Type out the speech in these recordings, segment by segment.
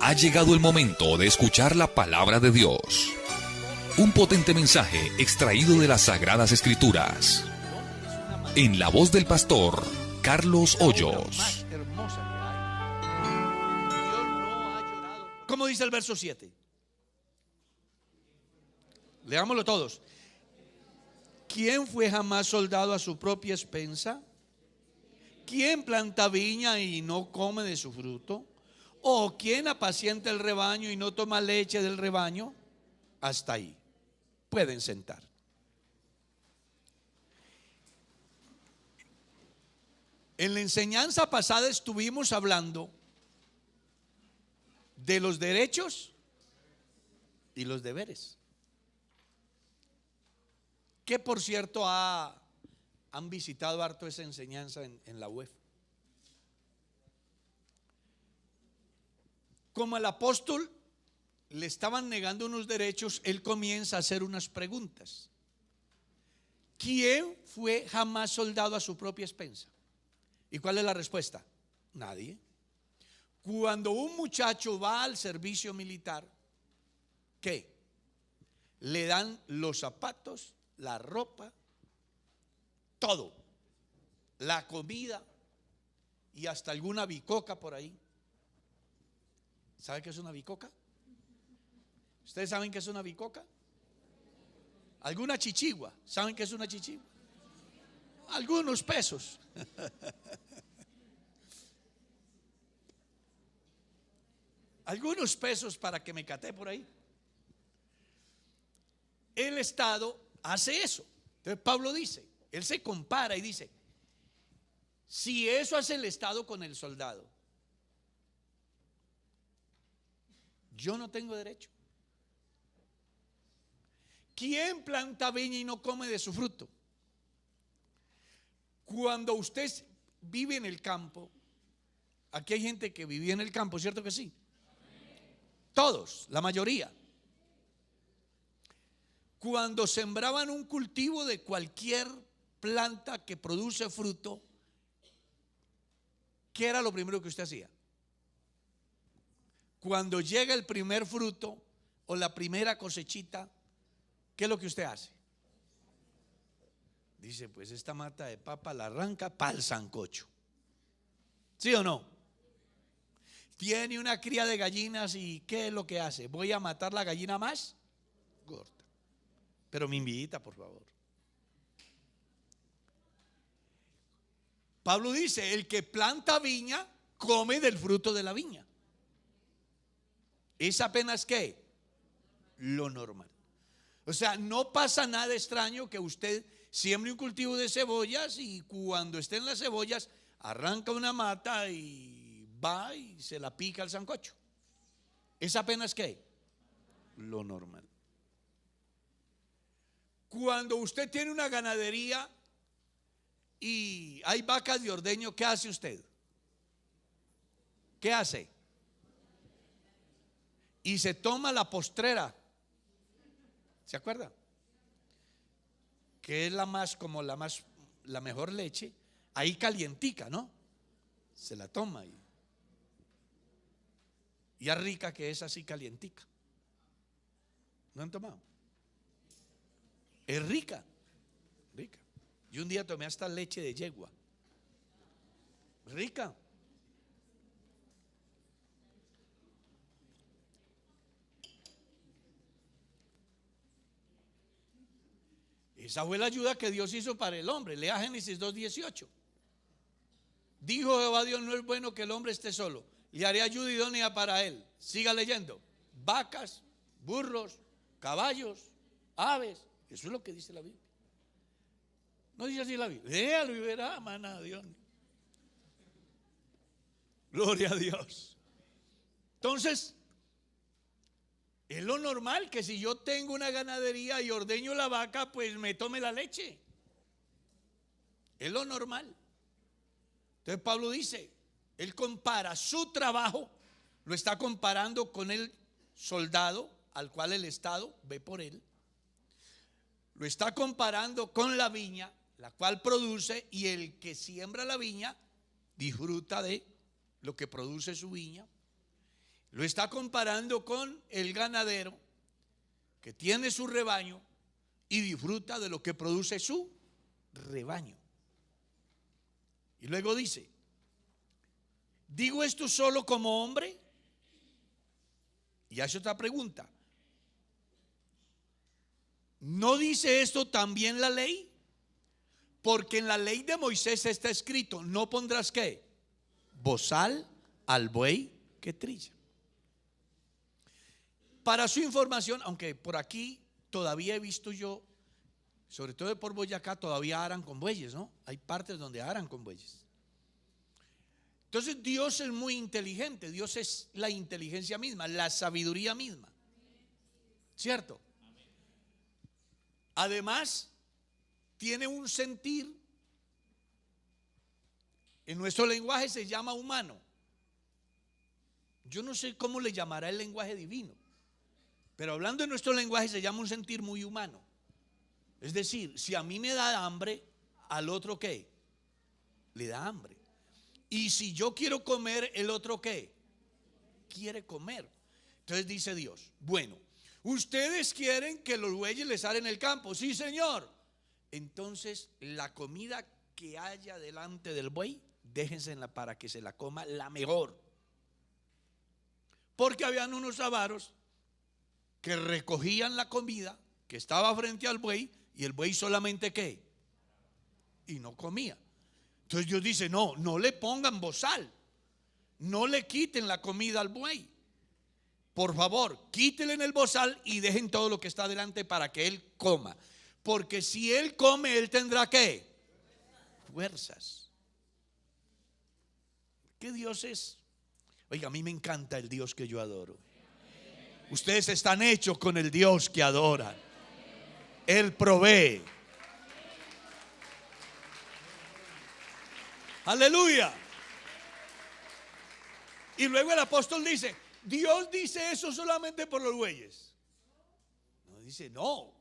Ha llegado el momento de escuchar la palabra de Dios. Un potente mensaje extraído de las Sagradas Escrituras. En la voz del pastor Carlos Hoyos. ¿Cómo dice el verso 7? Leámoslo todos. ¿Quién fue jamás soldado a su propia expensa? ¿Quién planta viña y no come de su fruto? ¿O quién apacienta el rebaño y no toma leche del rebaño? Hasta ahí. Pueden sentar. En la enseñanza pasada estuvimos hablando de los derechos y los deberes. Que por cierto han visitado harto esa enseñanza en la web. Como al apóstol le estaban negando unos derechos, él comienza a hacer unas preguntas. ¿Quién fue jamás soldado a su propia expensa? ¿Y cuál es la respuesta? Nadie. Cuando un muchacho va al servicio militar, ¿qué? Le dan los zapatos, la ropa, todo, la comida y hasta alguna bicoca por ahí. ¿Sabe qué es una bicoca? ¿Ustedes saben qué es una bicoca? ¿Alguna chichigua? ¿Saben qué es una chichigua? Algunos pesos. Algunos pesos para que me catee por ahí. El Estado hace eso. Entonces Pablo dice, él se compara y dice, si eso hace el Estado con el soldado, yo no tengo derecho. ¿Quién planta viña y no come de su fruto? Cuando usted vive en el campo, aquí hay gente que vivía en el campo, ¿cierto que sí? Todos, la mayoría. Cuando sembraban un cultivo de cualquier planta que produce fruto, ¿qué era lo primero que usted hacía? Cuando llega el primer fruto o la primera cosechita, ¿qué es lo que usted hace? Dice, pues esta mata de papa la arranca para el sancocho. ¿Sí o no? Tiene una cría de gallinas y ¿qué es lo que hace? Voy a matar la gallina más gorda. Pero me invita, por favor. Pablo dice, el que planta viña come del fruto de la viña. ¿Es apenas qué? Lo normal. O sea, no pasa nada extraño que usted siembre un cultivo de cebollas y cuando estén las cebollas arranca una mata y va y se la pica al sancocho. ¿Es apenas qué? Lo normal. Cuando usted tiene una ganadería y hay vacas de ordeño, ¿qué hace usted? ¿Qué hace? Y se toma la postrera. ¿Se acuerda? Que es la mejor leche, ahí calientica, ¿no? Se la toma y es rica que es así calientica. ¿No han tomado? Es rica, rica. Yo un día tomé hasta leche de yegua. Rica. Esa fue la ayuda que Dios hizo para el hombre. Lea Génesis 2:18. Dijo Jehová Dios, no es bueno que el hombre esté solo, le haré ayuda idónea para él. Siga leyendo. Vacas, burros, caballos, aves. Eso es lo que dice la Biblia. No dice así la Biblia. Léalo y verá, maná, Dios. Gloria a Dios. Entonces, es lo normal que si yo tengo una ganadería y ordeño la vaca, pues me tome la leche. Es lo normal. Entonces Pablo dice, él compara su trabajo, lo está comparando con el soldado al cual el Estado ve por él. Lo está comparando con la viña, la cual produce, y el que siembra la viña disfruta de lo que produce su viña. Lo está comparando con el ganadero que tiene su rebaño y disfruta de lo que produce su rebaño. Y luego dice: ¿digo esto solo como hombre? Y hace otra pregunta: ¿no dice esto también la ley? Porque en la ley de Moisés está escrito: no pondrás ¿qué? Bozal al buey que trilla. Para su información, aunque por aquí todavía he visto yo, sobre todo por Boyacá, todavía aran con bueyes, ¿no? Hay partes donde aran con bueyes. Entonces Dios es muy inteligente. Dios es la inteligencia misma, la sabiduría misma, ¿cierto? Además, tiene un sentir. En nuestro lenguaje se llama humano. Yo no sé cómo le llamará el lenguaje divino, pero hablando de nuestro lenguaje se llama un sentir muy humano. Es decir, si a mí me da hambre, al otro ¿qué? Le da hambre. Y si yo quiero comer, el otro ¿qué? Quiere comer. Entonces dice Dios: bueno, ustedes quieren que los bueyes les aren el campo. Sí, Señor. Entonces la comida que haya delante del buey, déjensela para que se la coma la mejor. Porque habían unos avaros que recogían la comida que estaba frente al buey, y el buey solamente ¿qué? Y no comía. Entonces Dios dice: no, no le pongan bozal, no le quiten la comida al buey. Por favor, quítenle en el bozal y dejen todo lo que está delante para que él coma. Porque si él come, él tendrá ¿qué? Fuerzas. ¿Qué Dios es? Oiga, a mí me encanta el Dios que yo adoro. Ustedes están hechos con el Dios que adoran. Él provee. Aleluya. Y luego el apóstol dice: Dios dice eso solamente por los bueyes. No, dice no.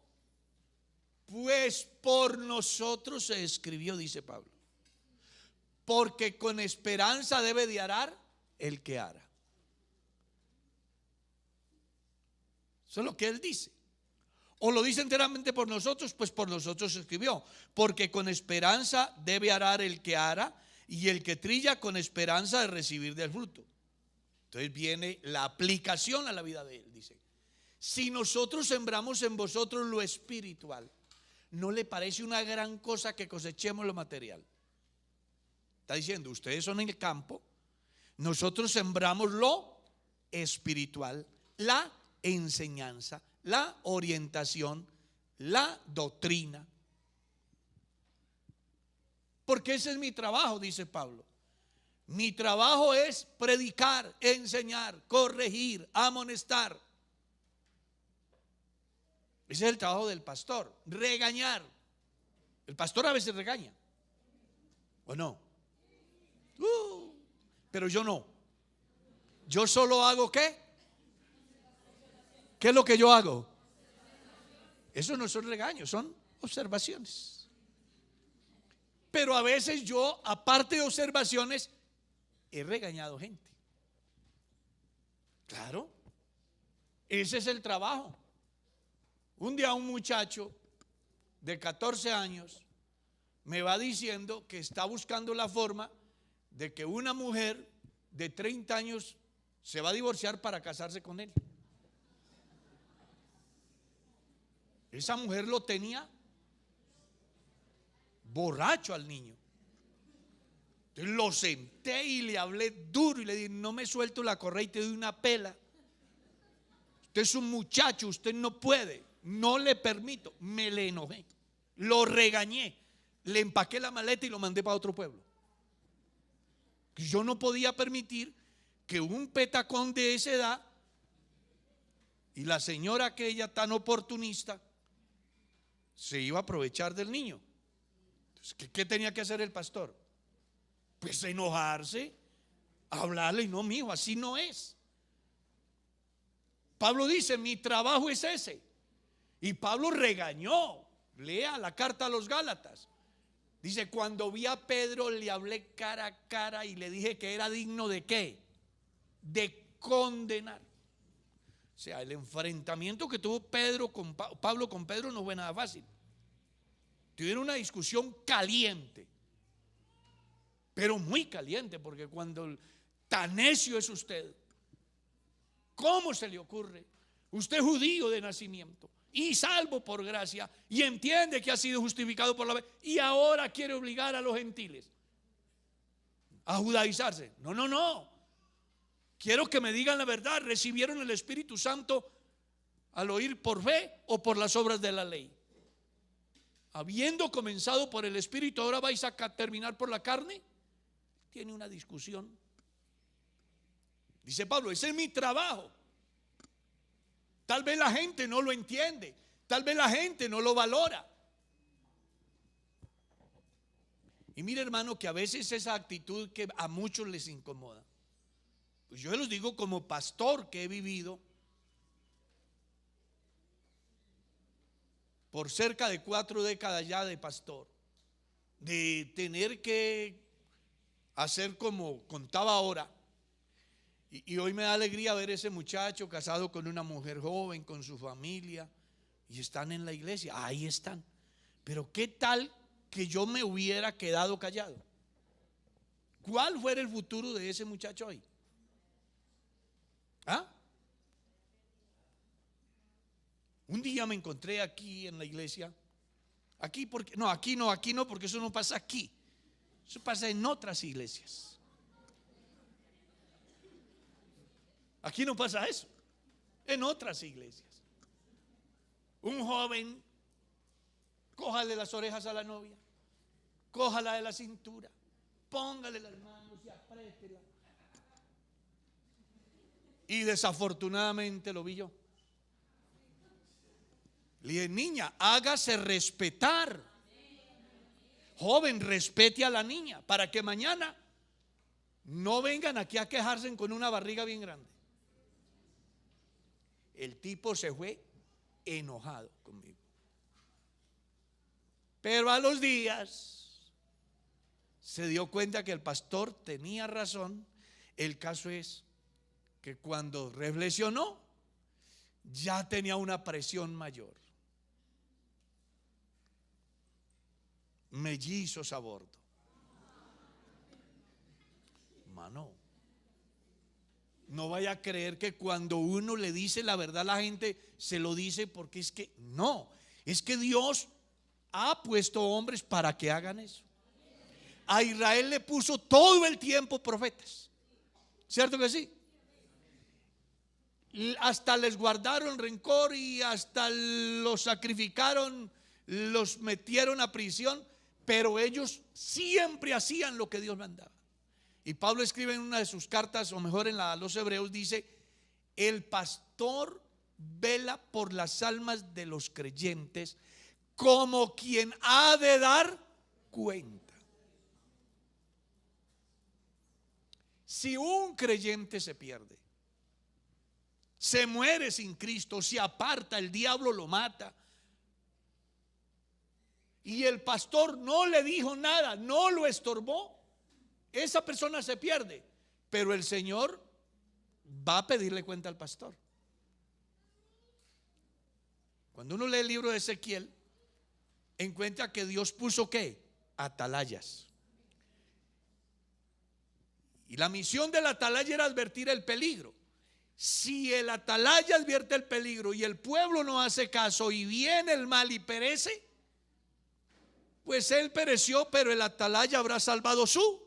Pues por nosotros se escribió, dice Pablo, porque con esperanza debe de arar el que ara. Eso es lo que él dice. O lo dice enteramente por nosotros, pues por nosotros se escribió, porque con esperanza debe arar el que ara, y el que trilla con esperanza de recibir del fruto. Entonces viene la aplicación a la vida de él. Dice: si nosotros sembramos en vosotros lo espiritual, ¿no le parece una gran cosa que cosechemos lo material? Está diciendo: ustedes son el campo, nosotros sembramos lo espiritual, la enseñanza, la orientación, la doctrina. Porque ese es mi trabajo, dice Pablo. Mi trabajo es predicar, enseñar, corregir, amonestar. Ese es el trabajo del pastor. Regañar. El pastor a veces regaña, ¿o no? Pero yo no. Yo solo hago ¿qué? ¿Qué es lo que yo hago? Eso no son regaños, son observaciones. Pero a veces yo, aparte de observaciones, he regañado gente. Claro, ese es el trabajo. Un día un muchacho de 14 años me va diciendo que está buscando la forma de que una mujer de 30 años se va a divorciar para casarse con él. Esa mujer lo tenía borracho al niño. Entonces lo senté y le hablé duro y le dije: no me suelto la correa y te doy una pela. Usted es un muchacho, usted no puede, no le permito. Me le enojé, lo regañé, le empaqué la maleta y lo mandé para otro pueblo. Yo no podía permitir que un petacón de esa edad y la señora aquella tan oportunista se iba a aprovechar del niño. Entonces, ¿qué tenía que hacer el pastor? Pues enojarse, hablarle: y no, mijo, así no es. Pablo dice: mi trabajo es ese. Y Pablo regañó. Lea la carta a los Gálatas. Dice: cuando vi a Pedro le hablé cara a cara y le dije que era digno de ¿qué? De condenar. O sea, el enfrentamiento que tuvo Pablo con Pedro no fue nada fácil. Tuvieron una discusión caliente, pero muy caliente, porque cuando tan necio es usted, ¿cómo se le ocurre? Usted es judío de nacimiento y salvo por gracia y entiende que ha sido justificado por la fe y ahora quiere obligar a los gentiles a judaizarse. No. Quiero que me digan la verdad. ¿Recibieron el Espíritu Santo al oír por fe o por las obras de la ley? Habiendo comenzado por el Espíritu, ¿ahora vais a terminar por la carne? Tiene una discusión. Dice Pablo, ese es mi trabajo. Tal vez la gente no lo entiende, tal vez la gente no lo valora. Y mire, hermano, que a veces esa actitud que a muchos les incomoda. Pues yo les digo como pastor que he vivido por cerca de 4 décadas ya de pastor, de tener que hacer como contaba ahora. Y hoy me da alegría ver ese muchacho casado con una mujer joven, con su familia, y están en la iglesia, ahí están. Pero ¿qué tal que yo me hubiera quedado callado? ¿Cuál fuera el futuro de ese muchacho hoy? ¿Ah? Un día me encontré aquí en la iglesia. Aquí no, porque eso no pasa aquí. Eso pasa en otras iglesias. Aquí no pasa eso. En otras iglesias. Un joven, cójale las orejas a la novia, cójala de la cintura, póngale las manos y apriétela. Y desafortunadamente lo vi yo. Le dije, niña, hágase respetar. Joven, respete a la niña para que mañana no vengan aquí a quejarse con una barriga bien grande. El tipo se fue enojado conmigo. Pero a los días se dio cuenta que el pastor tenía razón. El caso es que cuando reflexionó, ya tenía una presión mayor. Mellizos a bordo. Mano, no vaya a creer que cuando uno le dice la verdad, la gente se lo dice porque es que no, es que Dios ha puesto hombres para que hagan eso. A Israel le puso todo el tiempo profetas, ¿cierto que sí? Hasta les guardaron rencor y hasta los sacrificaron, los metieron a prisión, pero ellos siempre hacían lo que Dios mandaba. Y Pablo escribe en una de sus cartas, o mejor a los hebreos, dice: el pastor vela por las almas de los creyentes como quien ha de dar cuenta. Si un creyente se pierde, se muere sin Cristo, se aparta, el diablo lo mata, y el pastor no le dijo nada, no lo estorbó, esa persona se pierde, pero el Señor va a pedirle cuenta al pastor. Cuando uno lee el libro de Ezequiel, encuentra que Dios puso ¿qué? Atalayas. Y la misión del atalaya era advertir el peligro. Si el atalaya advierte el peligro y el pueblo no hace caso y viene el mal y perece, pues él pereció, pero el atalaya habrá salvado su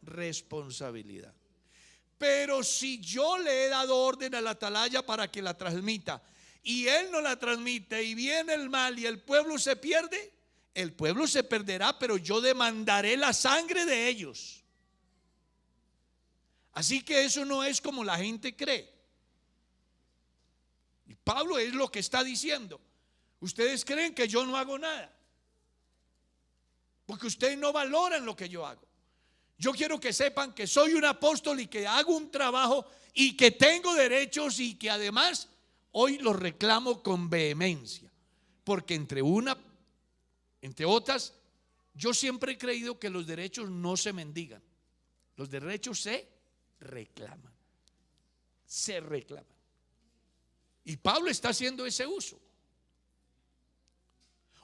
responsabilidad. Pero si yo le he dado orden al atalaya para que la transmita y él no la transmite y viene el mal y el pueblo se pierde, el pueblo se perderá, pero yo demandaré la sangre de ellos. Así que eso no es como la gente cree. Y Pablo es lo que está diciendo. Ustedes creen que yo no hago nada porque ustedes no valoran lo que yo hago. Yo quiero que sepan que soy un apóstol y que hago un trabajo y que tengo derechos y que además hoy los reclamo con vehemencia, porque entre otras, yo siempre he creído que los derechos no se mendigan, los derechos se reclaman. se reclaman. Y Pablo está haciendo ese uso.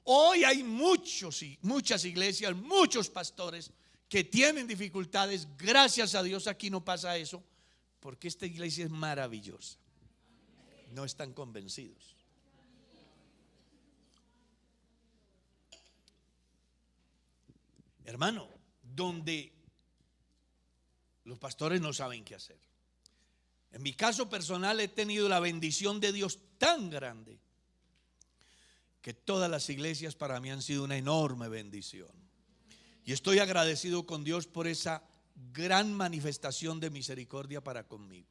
Hoy hay muchas iglesias, muchos pastores que tienen dificultades. Gracias a Dios aquí no pasa eso, porque esta iglesia es maravillosa. No están convencidos. Hermano, donde los pastores no saben qué hacer. En mi caso personal he tenido la bendición de Dios tan grande que todas las iglesias para mí han sido una enorme bendición. Y estoy agradecido con Dios por esa gran manifestación de misericordia para conmigo.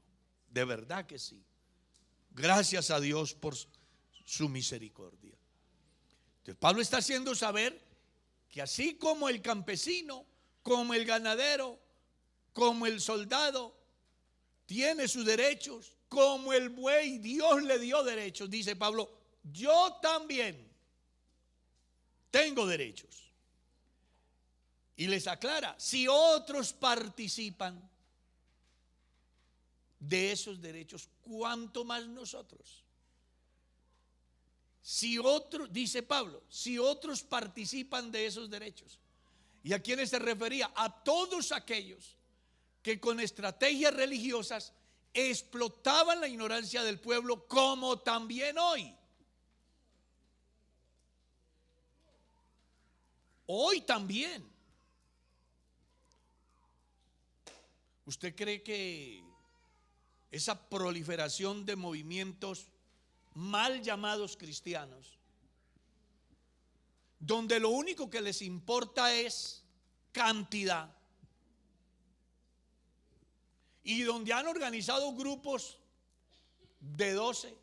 De verdad que sí. Gracias a Dios por su misericordia. Entonces Pablo está haciendo saber que así como el campesino, como el ganadero, como el soldado tiene sus derechos, como el buey Dios le dio derechos, dice Pablo, yo también tengo derechos. Y les aclara, si otros participan de esos derechos, ¿cuánto más nosotros? Si otros, dice Pablo, si otros participan de esos derechos. ¿Y a quiénes se refería? A todos aquellos que con estrategias religiosas explotaban la ignorancia del pueblo, como también hoy. Hoy también. ¿Usted cree que esa proliferación de movimientos mal llamados cristianos, donde lo único que les importa es cantidad, y donde han organizado grupos de 12,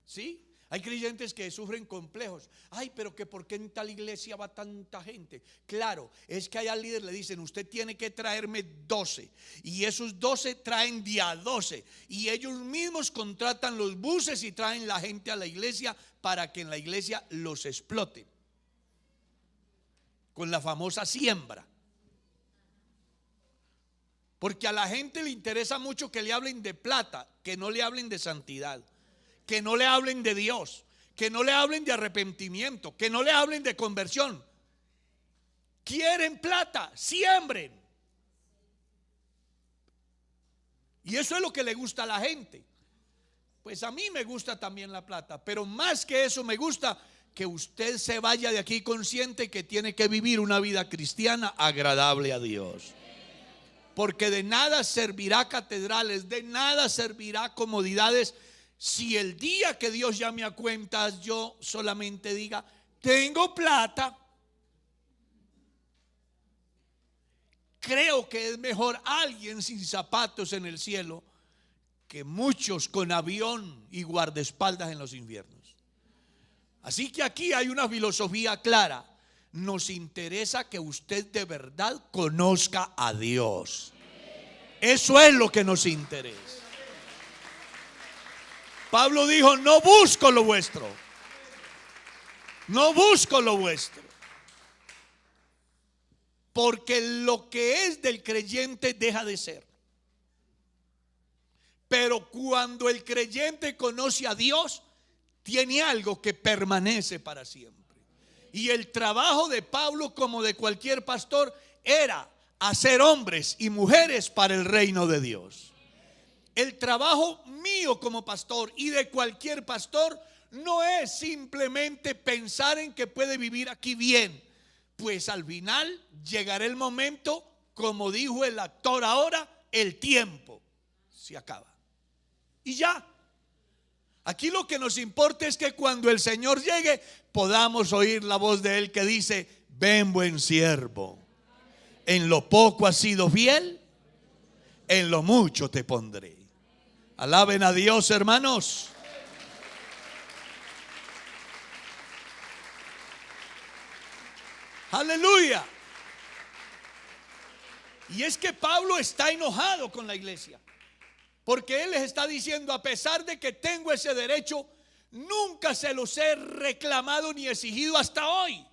¿sí? Hay creyentes que sufren complejos. Ay, pero que ¿por qué en tal iglesia va tanta gente? Claro, es que allá al líder le dicen, usted tiene que traerme 12. Y esos 12 traen día 12. Y ellos mismos contratan los buses y traen la gente a la iglesia para que en la iglesia los exploten. Con la famosa siembra. Porque a la gente le interesa mucho que le hablen de plata, que no le hablen de santidad. Que no le hablen de Dios, que no le hablen de arrepentimiento, que no le hablen de conversión. Quieren plata, siembren. Y eso es lo que le gusta a la gente. Pues a mí me gusta también la plata, pero más que eso me gusta que usted se vaya de aquí consciente que tiene que vivir una vida cristiana agradable a Dios. Porque de nada servirá catedrales, de nada servirá comodidades, si el día que Dios llame a cuentas yo solamente diga, tengo plata. Creo que es mejor alguien sin zapatos en el cielo que muchos con avión y guardaespaldas en los infiernos. Así que aquí hay una filosofía clara. Nos interesa que usted de verdad conozca a Dios. Eso es lo que nos interesa. Pablo dijo, no busco lo vuestro. No busco lo vuestro. Porque lo que es del creyente deja de ser. Pero cuando el creyente conoce a Dios, tiene algo que permanece para siempre. Y el trabajo de Pablo, como de cualquier pastor, era hacer hombres y mujeres para el reino de Dios. El trabajo mío como pastor y de cualquier pastor no es simplemente pensar en que puede vivir aquí bien, pues al final llegará el momento, como dijo el actor ahora, el tiempo se acaba y ya. Aquí lo que nos importa es que cuando el Señor llegue podamos oír la voz de Él que dice, ven buen siervo, en lo poco has sido fiel, en lo mucho te pondré. Alaben a Dios, hermanos. Aleluya. Y es que Pablo está enojado con la iglesia, porque él les está diciendo, a pesar de que tengo ese derecho, nunca se los he reclamado ni exigido hasta hoy,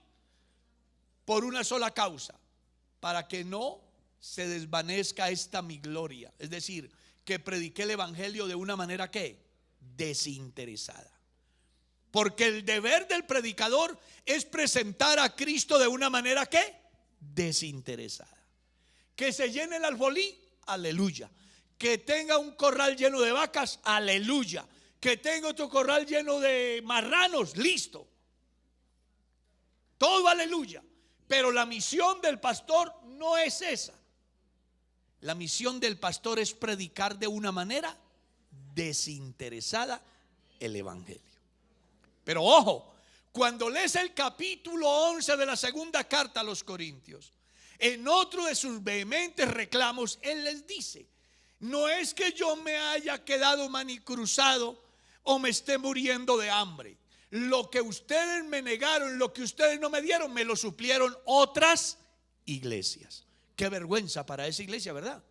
por una sola causa, para que no se desvanezca esta mi gloria. Es decir, que prediqué el evangelio de una manera que desinteresada. Porque el deber del predicador es presentar a Cristo de una manera que desinteresada. Que se llene el alfolí, aleluya. Que tenga un corral lleno de vacas, aleluya. Que tenga otro corral lleno de marranos, listo. Todo aleluya. Pero la misión del pastor no es esa. La misión del pastor es predicar de una manera desinteresada el evangelio. Pero ojo, cuando lees el capítulo 11 de la segunda carta a los Corintios, en otro de sus vehementes reclamos, él les dice: no es que yo me haya quedado manicruzado o me esté muriendo de hambre. Lo que ustedes me negaron, lo que ustedes no me dieron, me lo suplieron otras iglesias. Qué vergüenza para esa iglesia, ¿verdad?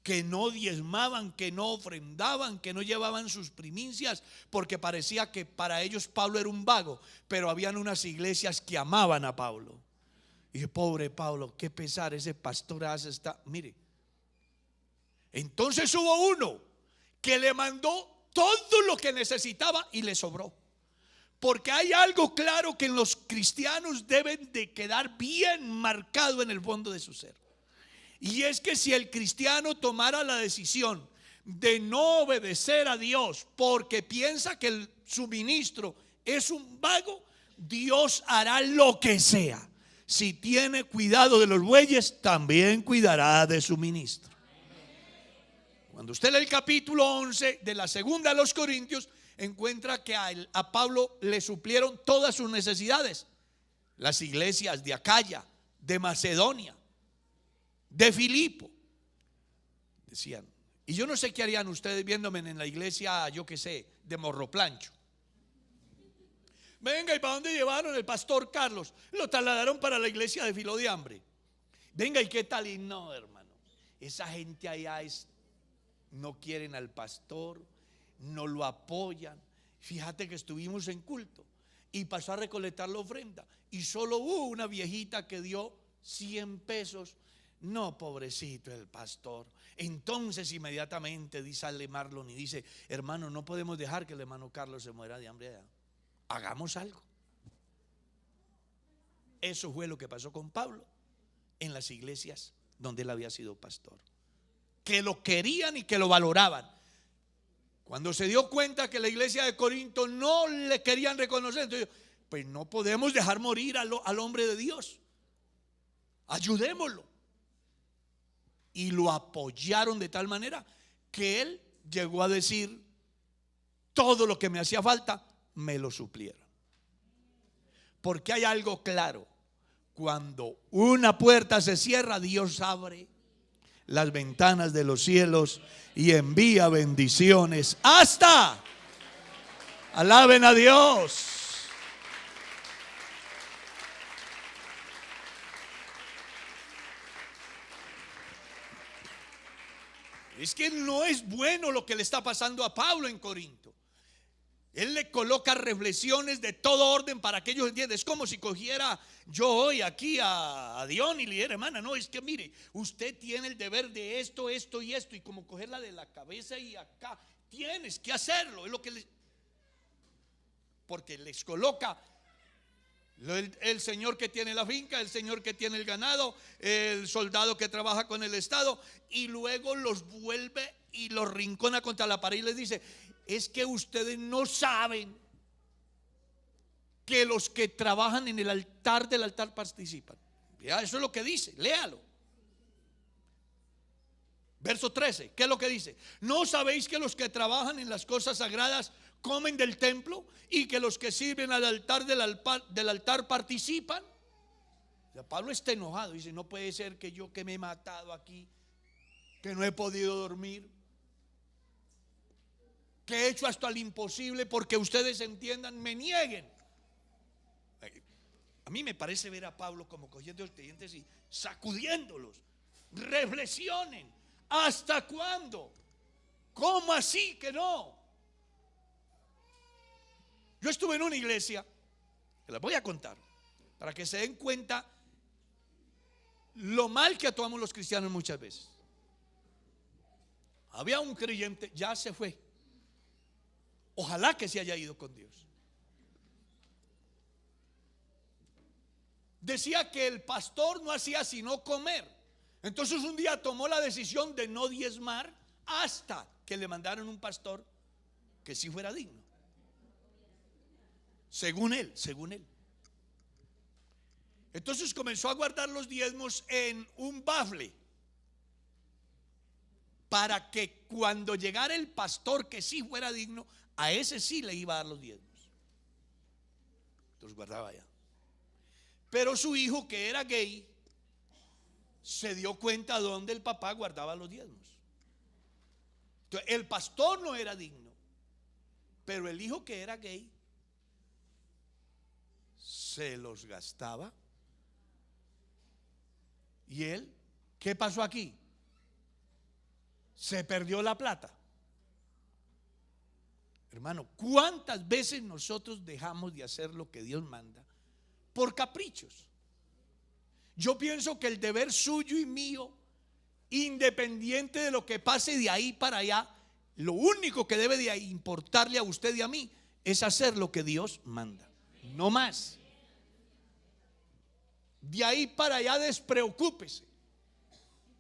Que no diezmaban, que no ofrendaban, que no llevaban sus primicias, porque parecía que para ellos Pablo era un vago. Pero habían unas iglesias que amaban a Pablo. Y dije, pobre Pablo, qué pesar, ese pastor hace esta. Mire, entonces hubo uno que le mandó todo lo que necesitaba y le sobró. Porque hay algo claro que en los cristianos deben de quedar bien marcado en el fondo de su ser. Y es que si el cristiano tomara la decisión de no obedecer a Dios porque piensa que su ministro es un vago, Dios hará lo que sea. Si tiene cuidado de los bueyes, también cuidará de su ministro. Cuando usted lee el capítulo 11 de la segunda de los Corintios, encuentra que a Pablo le suplieron todas sus necesidades. Las iglesias de Acaya, de Macedonia, de Filipo. Decían, y yo no sé qué harían ustedes viéndome en la iglesia, yo qué sé, de Morroplancho. Venga, ¿y para dónde llevaron el pastor Carlos? Lo trasladaron para la iglesia de Filo de Hambre. Venga, ¿y qué tal? Y no, hermano, esa gente allá no quieren al pastor, no lo apoyan. Fíjate que estuvimos en culto y pasó a recolectar la ofrenda y solo hubo una viejita que dio 100 pesos. No, pobrecito el pastor. Entonces inmediatamente sale Marlon y dice: hermano, no podemos dejar que el hermano Carlos se muera de hambre allá. Hagamos algo. Eso fue lo que pasó con Pablo en las iglesias donde él había sido pastor, que lo querían y que lo valoraban. Cuando se dio cuenta que la iglesia de Corinto no le querían reconocer, entonces, pues no podemos dejar morir al hombre de Dios. Ayudémoslo. Y lo apoyaron de tal manera que él llegó a decir: todo lo que me hacía falta me lo suplieron. Porque hay algo claro: cuando una puerta se cierra, Dios abre las ventanas de los cielos y envía bendiciones hasta. Alaben a Dios. Es que no es bueno lo que le está pasando a Pablo en Corinto. Él le coloca reflexiones de todo orden para que ellos entiendan. Es como si cogiera yo hoy aquí a Dion y le dijera: hermana, no, es que mire, usted tiene el deber de esto, esto y esto. Y como cogerla de la cabeza y acá, tienes que hacerlo. Es lo que porque les coloca el señor que tiene la finca, el señor que tiene el ganado, el soldado que trabaja con el Estado, y luego los vuelve y los rincona contra la pared y les dice: es que ustedes no saben que los que trabajan en el altar del altar participan. Ya, eso es lo que dice, léalo. Verso 13, ¿qué es lo que dice? ¿No sabéis que los que trabajan en las cosas sagradas comen del templo y que los que sirven al altar del altar participan? O sea, Pablo está enojado, dice: no puede ser que yo, que me he matado aquí, que no he podido dormir, que he hecho hasta lo imposible porque ustedes entiendan, me nieguen. A mí me parece ver a Pablo como cogiendo los creyentes y sacudiéndolos. Reflexionen. ¿Hasta cuándo? ¿Cómo así que no? Yo estuve en una iglesia, que les voy a contar para que se den cuenta lo mal que actuamos los cristianos muchas veces. Había un creyente, ya se fue. Ojalá que se haya ido con Dios. Decía que el pastor no hacía sino comer. Entonces un día tomó la decisión de no diezmar hasta que le mandaron un pastor que sí fuera digno. Según él. Entonces comenzó a guardar los diezmos en un bafle, para que cuando llegara el pastor que sí fuera digno, a ese sí le iba a dar los diezmos. Entonces guardaba allá. Pero su hijo, que era gay, se dio cuenta donde el papá guardaba los diezmos. Entonces, el pastor no era digno, pero el hijo, que era gay, se los gastaba. ¿Y él? ¿Qué pasó aquí? Se perdió la plata. Hermano, ¿cuántas veces nosotros dejamos de hacer lo que Dios manda por caprichos? Yo pienso que el deber suyo y mío, independiente de lo que pase de ahí para allá, lo único que debe de importarle a usted y a mí es hacer lo que Dios manda, no más. De ahí para allá despreocúpese,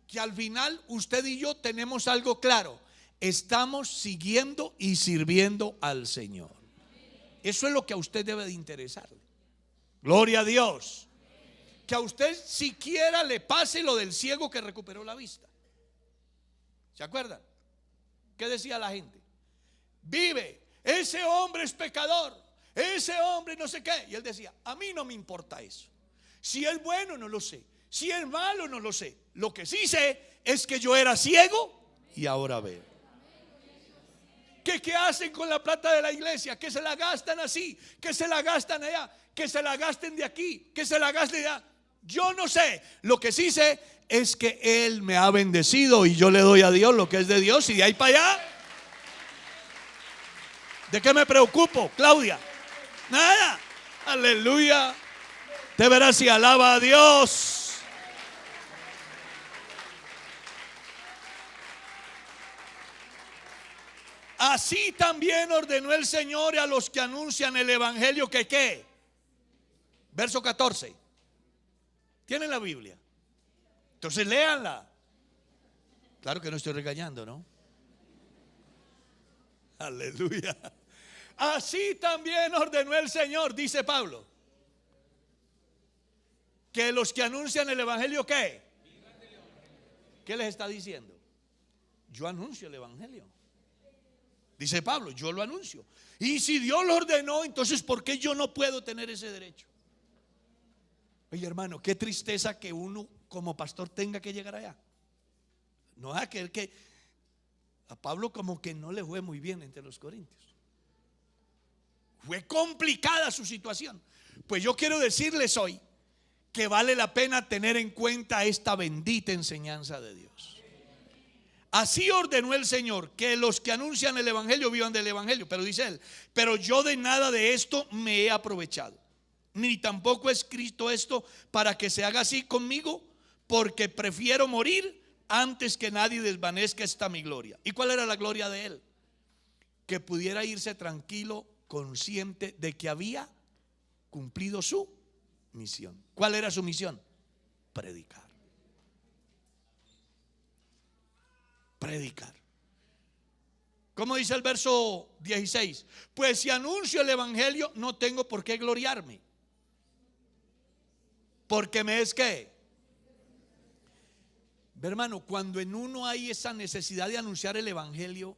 que al final usted y yo tenemos algo claro: estamos siguiendo y sirviendo al Señor. Eso es lo que a usted debe de interesarle. Gloria a Dios. Que a usted siquiera le pase lo del ciego que recuperó la vista. ¿Se acuerdan? ¿Qué decía la gente? Vive, ese hombre es pecador, ese hombre no sé qué. Y él decía: a mí no me importa eso. Si es bueno no lo sé, si es malo no lo sé. Lo que sí sé es que yo era ciego y ahora veo. ¿Qué hacen con la plata de la iglesia? Que se la gastan así, que se la gastan allá, que se la gasten de aquí, que se la gasten allá. Yo no sé. Lo que sí sé es que Él me ha bendecido y yo le doy a Dios lo que es de Dios, y de ahí para allá, ¿de qué me preocupo, Claudia? Nada. Aleluya. Te verás y alaba a Dios. Así también ordenó el Señor a los que anuncian el evangelio que ¿qué? Verso 14. ¿Tienen la Biblia? Entonces léanla. Claro que no estoy regañando, ¿no? Aleluya. Así también ordenó el Señor, dice Pablo, que los que anuncian el evangelio ¿qué? ¿Qué les está diciendo? Yo anuncio el evangelio. Dice Pablo, yo lo anuncio. Y si Dios lo ordenó, entonces ¿por qué yo no puedo tener ese derecho? Oye, hermano, qué tristeza que uno como pastor tenga que llegar allá. No es aquel que a Pablo como que no le fue muy bien entre los corintios. Fue complicada su situación. Pues yo quiero decirles hoy que vale la pena tener en cuenta esta bendita enseñanza de Dios. Así ordenó el Señor que los que anuncian el evangelio vivan del evangelio. Pero dice él: pero yo de nada de esto me he aprovechado, ni tampoco he escrito esto para que se haga así conmigo, porque prefiero morir antes que nadie desvanezca esta mi gloria. ¿Y cuál era la gloria de él? Que pudiera irse tranquilo, consciente de que había cumplido su misión. ¿Cuál era su misión? Predicar. Predicar. ¿Cómo dice el verso 16? Pues si anuncio el evangelio, no tengo por qué gloriarme, porque me es que, hermano, cuando en uno hay esa necesidad de anunciar el evangelio,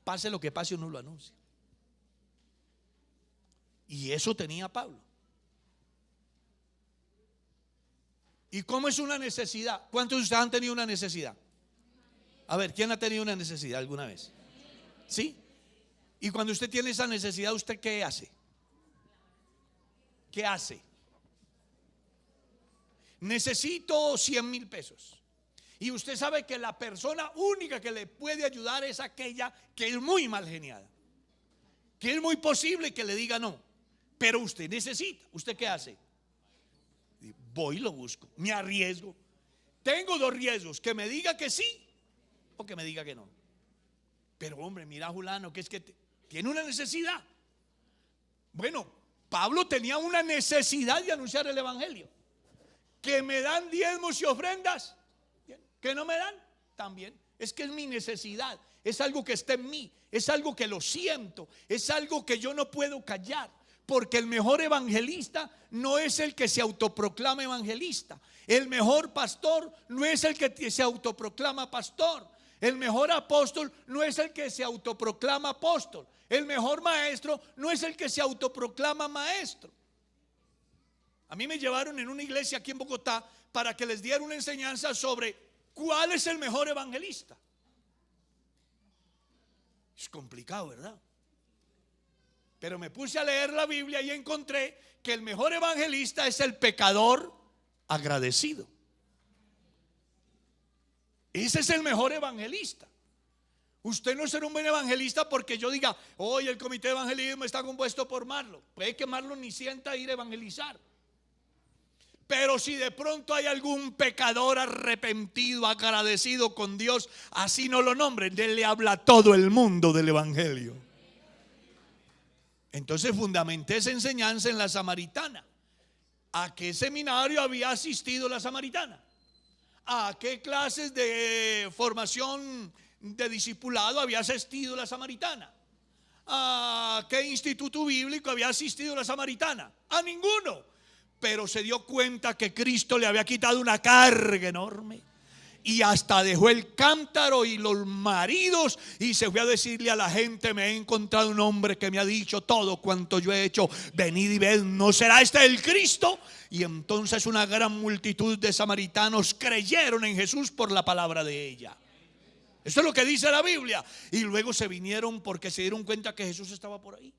pase lo que pase, uno lo anuncia. Y eso tenía Pablo. ¿Y cómo es una necesidad? ¿Cuántos de ustedes han tenido una necesidad? A ver, ¿quién ha tenido una necesidad alguna vez? ¿Sí? Y cuando usted tiene esa necesidad, ¿usted qué hace? ¿Qué hace? Necesito 100,000 pesos. Y usted sabe que la persona única que le puede ayudar es aquella que es muy mal geniada, que es muy posible que le diga no. Pero usted necesita. ¿Usted qué hace? Voy y lo busco, me arriesgo. tengo dos riesgos: que me diga que sí o que me diga que no. Pero hombre, mira Julano, que es que tiene una necesidad. Bueno, Pablo tenía una necesidad de anunciar el evangelio. Que me dan diezmos y ofrendas, que no me dan, también. Es que es mi necesidad, es algo que está en mí, es algo que lo siento, es algo que yo no puedo callar. Porque el mejor evangelista no es el que se autoproclama evangelista. El mejor pastor no es el que se autoproclama pastor. El mejor apóstol no es el que se autoproclama apóstol. El mejor maestro no es el que se autoproclama maestro. A mí me llevaron en una iglesia aquí en Bogotá para que les diera una enseñanza sobre cuál es el mejor evangelista. Es complicado, ¿verdad? Pero me puse a leer la Biblia y encontré que el mejor evangelista es el pecador agradecido. Ese es el mejor evangelista. Usted no será un buen evangelista porque yo diga: hoy el comité de evangelismo está compuesto por Marlon. Puede que Marlon ni sienta ir a evangelizar. Pero si de pronto hay algún pecador arrepentido, agradecido con Dios, así no lo nombren, de él le habla a todo el mundo del evangelio. Entonces fundamenté esa enseñanza en la Samaritana. ¿A qué seminario había asistido la Samaritana? ¿A qué clases de formación de discipulado había asistido la Samaritana? ¿A qué instituto bíblico había asistido la Samaritana? A ninguno. Pero se dio cuenta que Cristo le había quitado una carga enorme. Y hasta dejó el cántaro y los maridos y se fue a decirle a la gente: me he encontrado un hombre que me ha dicho todo cuanto yo he hecho, venid y ved, ¿no será este el Cristo? Y entonces una gran multitud de samaritanos creyeron en Jesús por la palabra de ella. Eso es lo que dice la Biblia. Y luego se vinieron porque se dieron cuenta que Jesús estaba por ahí.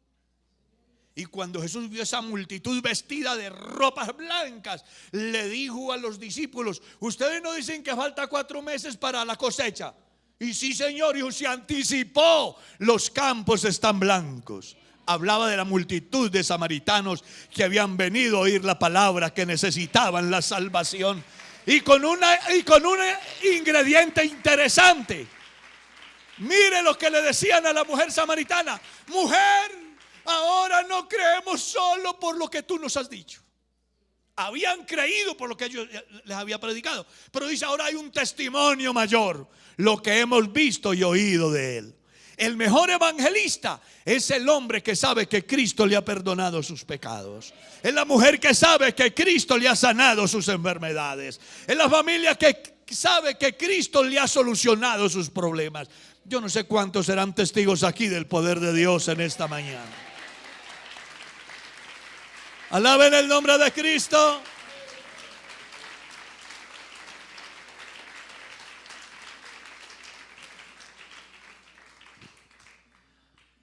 Y cuando Jesús vio esa multitud vestida de ropas blancas, le dijo a los discípulos: ustedes no dicen que falta 4 meses para la cosecha. Y sí, Señor, y se anticipó, los campos están blancos. Hablaba de la multitud de samaritanos que habían venido a oír la palabra, que necesitaban la salvación. Y con un ingrediente interesante. Mire lo que le decían a la mujer samaritana: mujer, ahora no creemos solo por lo que tú nos has dicho. Habían creído por lo que yo les había predicado, pero dice: ahora hay un testimonio mayor, lo que hemos visto y oído de él. El mejor evangelista es el hombre que sabe que Cristo le ha perdonado sus pecados. Es la mujer que sabe que Cristo le ha sanado sus enfermedades. Es la familia que sabe que Cristo le ha solucionado sus problemas. Yo no sé cuántos serán testigos aquí del poder de Dios en esta mañana. Alaben el nombre de Cristo.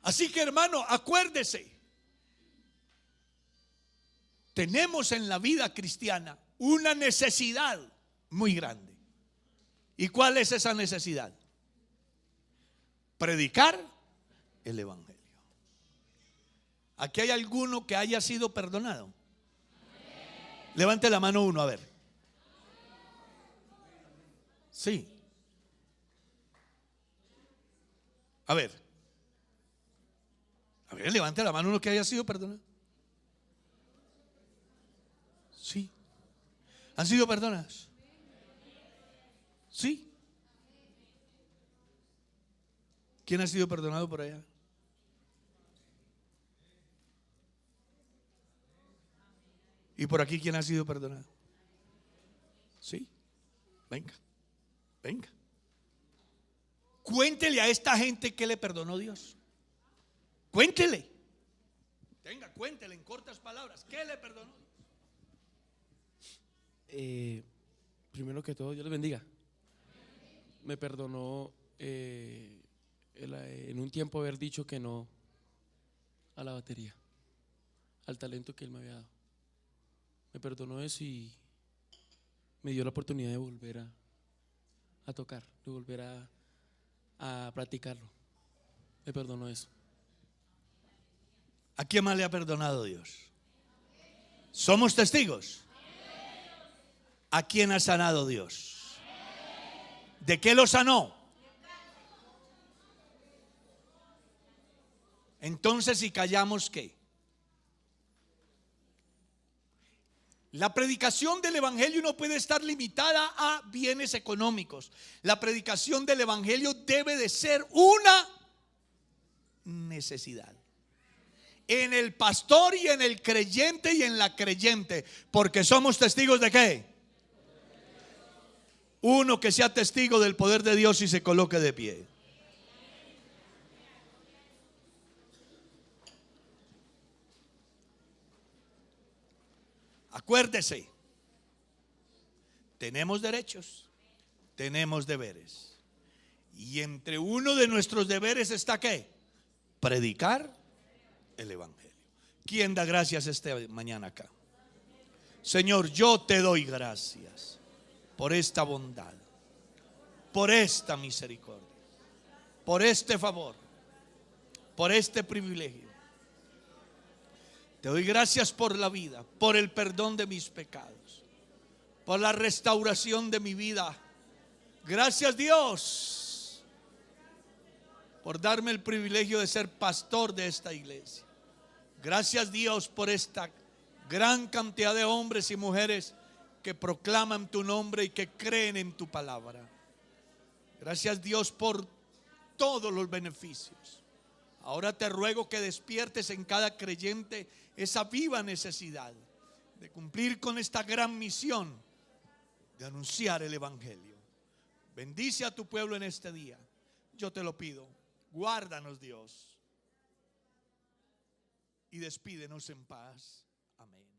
Así que, hermano, acuérdese, tenemos en la vida cristiana una necesidad muy grande. ¿Y cuál es esa necesidad? Predicar el evangelio. ¿Aquí hay alguno que haya sido perdonado? Levante la mano uno, a ver. Sí. A ver, levante la mano uno que haya sido perdonado. Sí. ¿Han sido perdonados? Sí. ¿Quién ha sido perdonado por allá? ¿Y por aquí quién ha sido perdonado? Sí. Venga, venga. Cuéntele a esta gente que le perdonó Dios. Cuéntele. Venga, cuéntele en cortas palabras. ¿Qué le perdonó? Primero que todo, Dios les bendiga. Me perdonó en un tiempo haber dicho que no a la batería, al talento que Él me había dado. Me perdonó eso y me dio la oportunidad de volver a tocar, de volver a practicarlo. Me perdonó eso. ¿A quién más le ha perdonado Dios? ¿Somos testigos? ¿A quién ha sanado Dios? ¿De qué lo sanó? Entonces, si callamos, ¿qué? La predicación del evangelio no puede estar limitada a bienes económicos. La predicación del evangelio debe de ser una necesidad en el pastor y en el creyente y en la creyente, porque somos testigos de ¿qué? Uno que sea testigo del poder de Dios y se coloque de pie. Acuérdese, tenemos derechos, tenemos deberes. Y entre uno de nuestros deberes está ¿qué? Predicar el evangelio. ¿Quién da gracias esta mañana acá? Señor, yo te doy gracias por esta bondad, por esta misericordia, por este favor, por este privilegio. Te doy gracias por la vida, por el perdón de mis pecados, por la restauración de mi vida. Gracias, Dios, por darme el privilegio de ser pastor de esta iglesia. Gracias, Dios, por esta gran cantidad de hombres y mujeres que proclaman tu nombre y que creen en tu palabra. Gracias, Dios, por todos los beneficios. Ahora te ruego que despiertes en cada creyente esa viva necesidad de cumplir con esta gran misión de anunciar el evangelio. Bendice a tu pueblo en este día. Yo te lo pido. Guárdanos, Dios, y despídenos en paz. Amén.